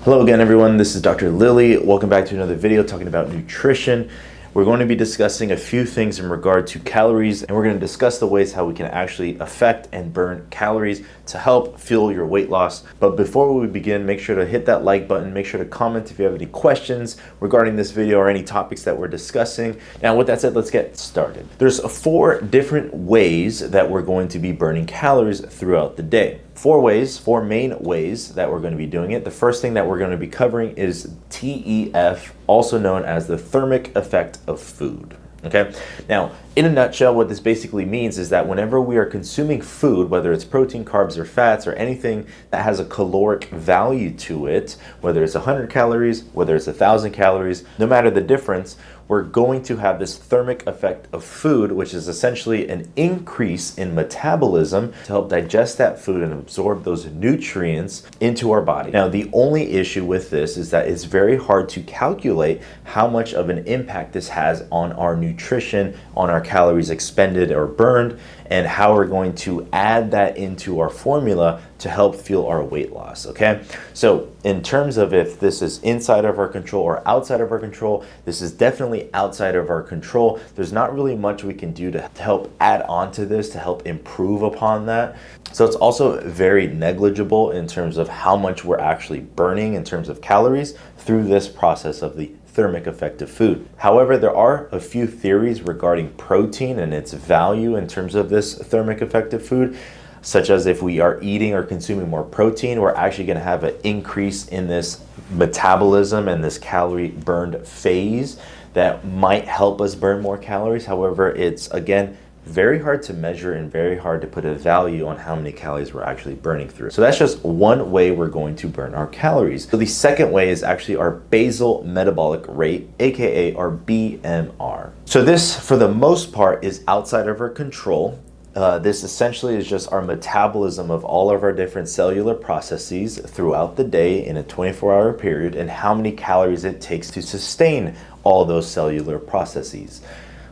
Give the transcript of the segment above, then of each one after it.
Hello again, everyone. This is Dr. Lilly. Welcome back to another video talking about nutrition. We're going to be discussing a few things in regard to calories, and we're going to discuss the ways how we can actually affect and burn calories to help fuel your weight loss. But before we begin, make sure to hit that like button. Make sure to comment if you have any questions regarding this video or any topics that we're discussing. Now, with that said, let's get started. There's 4 different ways that we're going to be burning calories throughout the day. 4 main ways that we're going to be doing it. The first thing that we're going to be covering is TEF, also known as the thermic effect of food. Okay, now in a nutshell, what this basically means is that whenever we are consuming food, whether it's protein, carbs, or fats, or anything that has a caloric value to it, whether it's 100 calories, whether it's 1,000 calories, no matter the difference, we're going to have this thermic effect of food, which is essentially an increase in metabolism to help digest that food and absorb those nutrients into our body. Now, the only issue with this is that it's very hard to calculate how much of an impact this has on our nutrition, on our calories expended or burned, and how we're going to add that into our formula to help fuel our weight loss, okay? So in terms of if this is inside of our control or outside of our control, this is definitely outside of our control. There's not really much we can do to help add on to this, to help improve upon that. So it's also very negligible in terms of how much we're actually burning in terms of calories through this process of the thermic effect of food. However, there are a few theories regarding protein and its value in terms of this thermic effect of food, such as if we are eating or consuming more protein, we're actually going to have an increase in this metabolism and this calorie burned phase that might help us burn more calories. However, it's again very hard to measure and very hard to put a value on how many calories we're actually burning through. So that's just one way we're going to burn our calories. So the second way is actually our basal metabolic rate, aka our BMR. So this, for the most part, is outside of our control. This essentially is just our metabolism of all of our different cellular processes throughout the day in a 24-hour period and how many calories it takes to sustain all those cellular processes.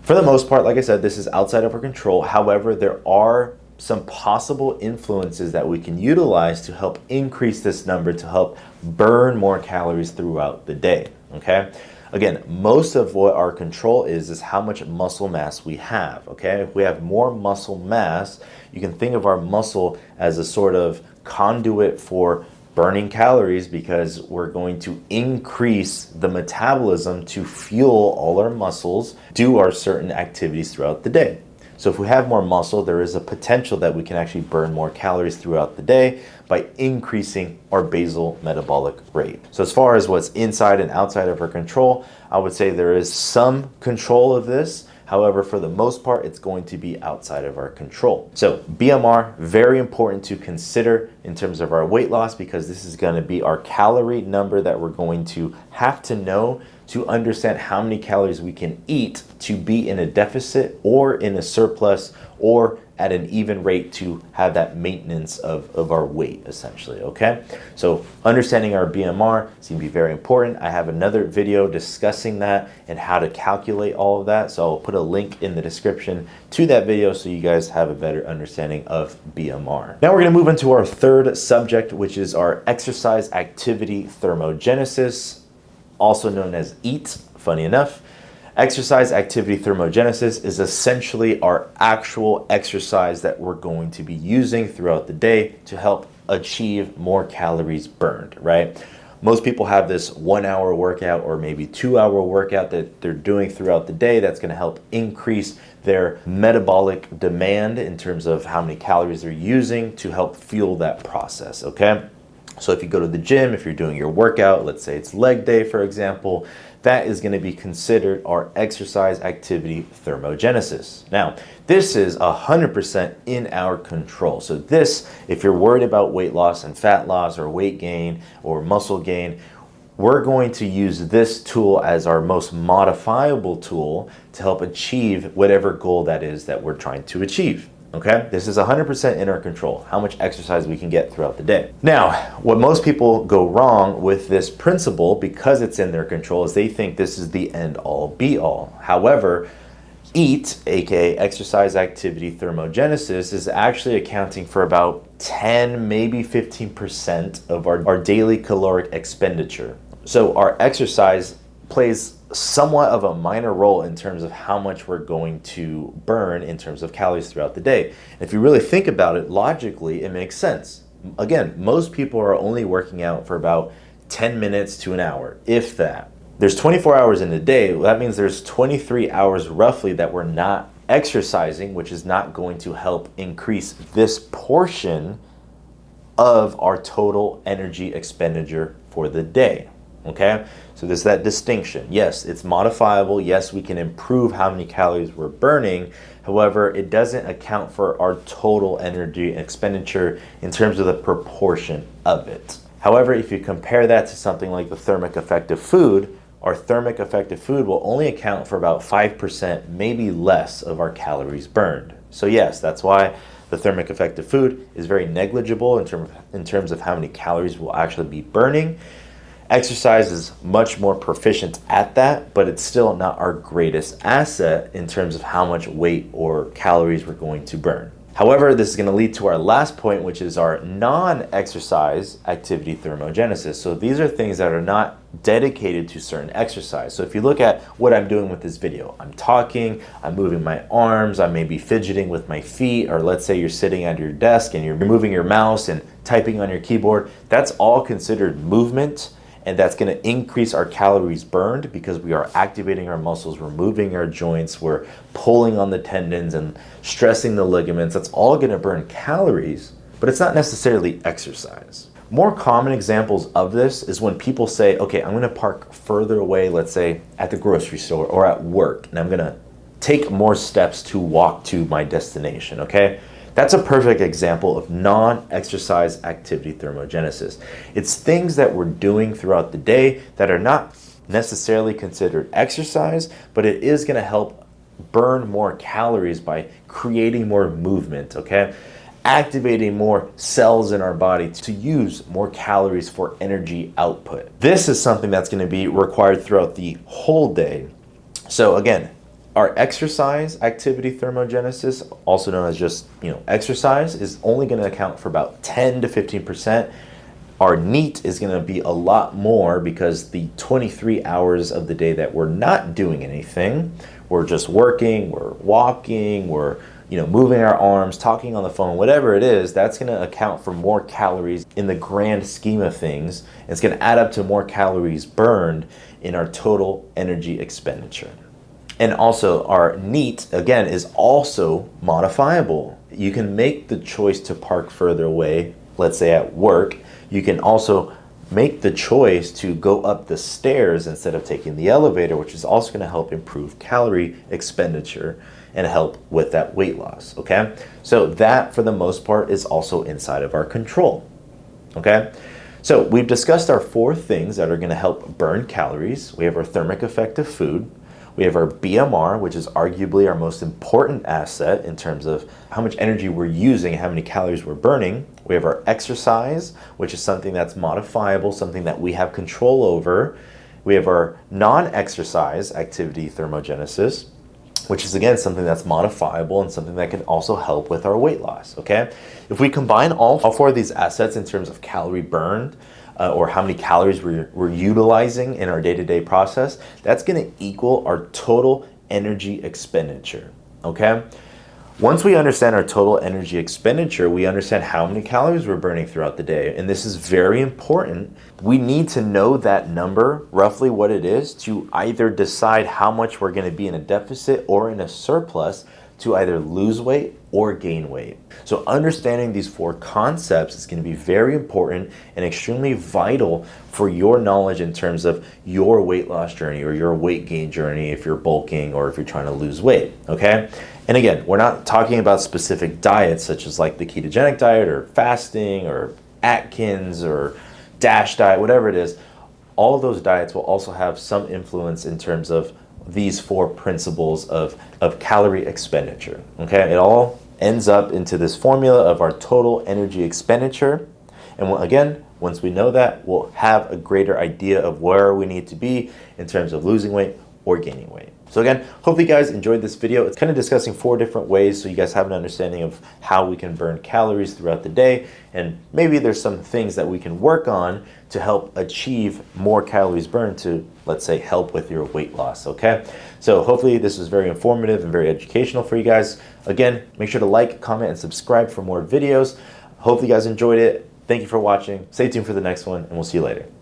For the most part, like I said, this is outside of our control. However, there are some possible influences that we can utilize to help increase this number to help burn more calories throughout the day, okay? Again, most of what our control is how much muscle mass we have, okay? If we have more muscle mass, you can think of our muscle as a sort of conduit for burning calories because we're going to increase the metabolism to fuel all our muscles, do our certain activities throughout the day. So if we have more muscle, there is a potential that we can actually burn more calories throughout the day by increasing our basal metabolic rate. So as far as what's inside and outside of our control, I would say there is some control of this. However, for the most part, it's going to be outside of our control. So BMR, very important to consider in terms of our weight loss because this is going to be our calorie number that we're going to have to know to understand how many calories we can eat to be in a deficit or in a surplus or at an even rate to have that maintenance of our weight, essentially, okay? So understanding our BMR is going to be very important. I have another video discussing that and how to calculate all of that. So I'll put a link in the description to that video so you guys have a better understanding of BMR. Now we're going to move into our third subject, which is our exercise activity thermogenesis, also known as EAT, funny enough. Exercise activity thermogenesis is essentially our actual exercise that we're going to be using throughout the day to help achieve more calories burned, right? Most people have this 1-hour workout or maybe 2-hour workout that they're doing throughout the day that's going to help increase their metabolic demand in terms of how many calories they're using to help fuel that process, okay? So if you go to the gym, if you're doing your workout, let's say it's leg day, for example, that is going to be considered our exercise activity thermogenesis. Now, this is 100% in our control. So this, if you're worried about weight loss and fat loss or weight gain or muscle gain, we're going to use this tool as our most modifiable tool to help achieve whatever goal that is that we're trying to achieve. Okay, this is 100% in our control, how much exercise we can get throughout the day. Now, what most people go wrong with this principle, because it's in their control, is they think this is the end all be all. However, EAT, aka exercise activity thermogenesis, is actually accounting for about 10, maybe 15% of our daily caloric expenditure. So our exercise plays somewhat of a minor role in terms of how much we're going to burn in terms of calories throughout the day. And if you really think about it logically, it makes sense. Again, most people are only working out for about 10 minutes to an hour, if that. There's 24 hours in a day. That means there's 23 hours roughly that we're not exercising, which is not going to help increase this portion of our total energy expenditure for the day. Okay, so there's that distinction. Yes, it's modifiable. Yes, we can improve how many calories we're burning. However, it doesn't account for our total energy expenditure in terms of the proportion of it. However, if you compare that to something like the thermic effect of food, our thermic effect of food will only account for about 5%, maybe less, of our calories burned. So yes, that's why the thermic effect of food is very negligible in terms of how many calories we'll actually be burning. Exercise is much more proficient at that, but it's still not our greatest asset in terms of how much weight or calories we're going to burn. However, this is going to lead to our last point, which is our non-exercise activity thermogenesis. So these are things that are not dedicated to certain exercise. So if you look at what I'm doing with this video, I'm talking, I'm moving my arms, I may be fidgeting with my feet, or let's say you're sitting at your desk and you're moving your mouse and typing on your keyboard. That's all considered movement. And that's going to increase our calories burned because we are activating our muscles, we're moving our joints, we're pulling on the tendons and stressing the ligaments. That's all going to burn calories, but it's not necessarily exercise. More common examples of this is when people say, okay, I'm going to park further away, let's say at the grocery store or at work, and I'm going to take more steps to walk to my destination, okay? That's a perfect example of non-exercise activity thermogenesis. It's things that we're doing throughout the day that are not necessarily considered exercise, but it is going to help burn more calories by creating more movement, okay? Activating more cells in our body to use more calories for energy output. This is something that's going to be required throughout the whole day. So again, our exercise activity thermogenesis, also known as just, exercise, is only going to account for about 10 to 15%. Our NEAT is going to be a lot more because the 23 hours of the day that we're not doing anything, we're just working, we're walking, we're moving our arms, talking on the phone, whatever it is, that's going to account for more calories in the grand scheme of things. It's going to add up to more calories burned in our total energy expenditure. And also our NEAT, again, is also modifiable. You can make the choice to park further away, let's say at work. You can also make the choice to go up the stairs instead of taking the elevator, which is also going to help improve calorie expenditure and help with that weight loss, okay? So that, for the most part, is also inside of our control, okay? So we've discussed our 4 things that are going to help burn calories. We have our thermic effect of food. We have our BMR, which is arguably our most important asset in terms of how much energy we're using and how many calories we're burning. We have our exercise, which is something that's modifiable, something that we have control over. We have our non-exercise activity thermogenesis, which is again something that's modifiable and something that can also help with our weight loss, okay? If we combine all 4 of these assets in terms of calorie burned, or how many calories we're utilizing in our day-to-day process, that's going to equal our total energy expenditure, okay? Once we understand our total energy expenditure, we understand how many calories we're burning throughout the day, and this is very important. We need to know that number, roughly what it is, to either decide how much we're going to be in a deficit or in a surplus to either lose weight or gain weight. So understanding these 4 concepts is going to be very important and extremely vital for your knowledge in terms of your weight loss journey or your weight gain journey if you're bulking or if you're trying to lose weight, okay? And again, we're not talking about specific diets such as like the ketogenic diet or fasting or Atkins or DASH diet, whatever it is. All of those diets will also have some influence in terms of these 4 principles of calorie expenditure, okay? It all ends up into this formula of our total energy expenditure. And again, once we know that, we'll have a greater idea of where we need to be in terms of losing weight or gaining weight. So again, hopefully you guys enjoyed this video. It's kind of discussing 4 different ways so you guys have an understanding of how we can burn calories throughout the day, and maybe there's some things that we can work on to help achieve more calories burned to, let's say, help with your weight loss, okay? So hopefully this was very informative and very educational for you guys. Again, make sure to like, comment, and subscribe for more videos. Hopefully you guys enjoyed it. Thank you for watching. Stay tuned for the next one, and we'll see you later.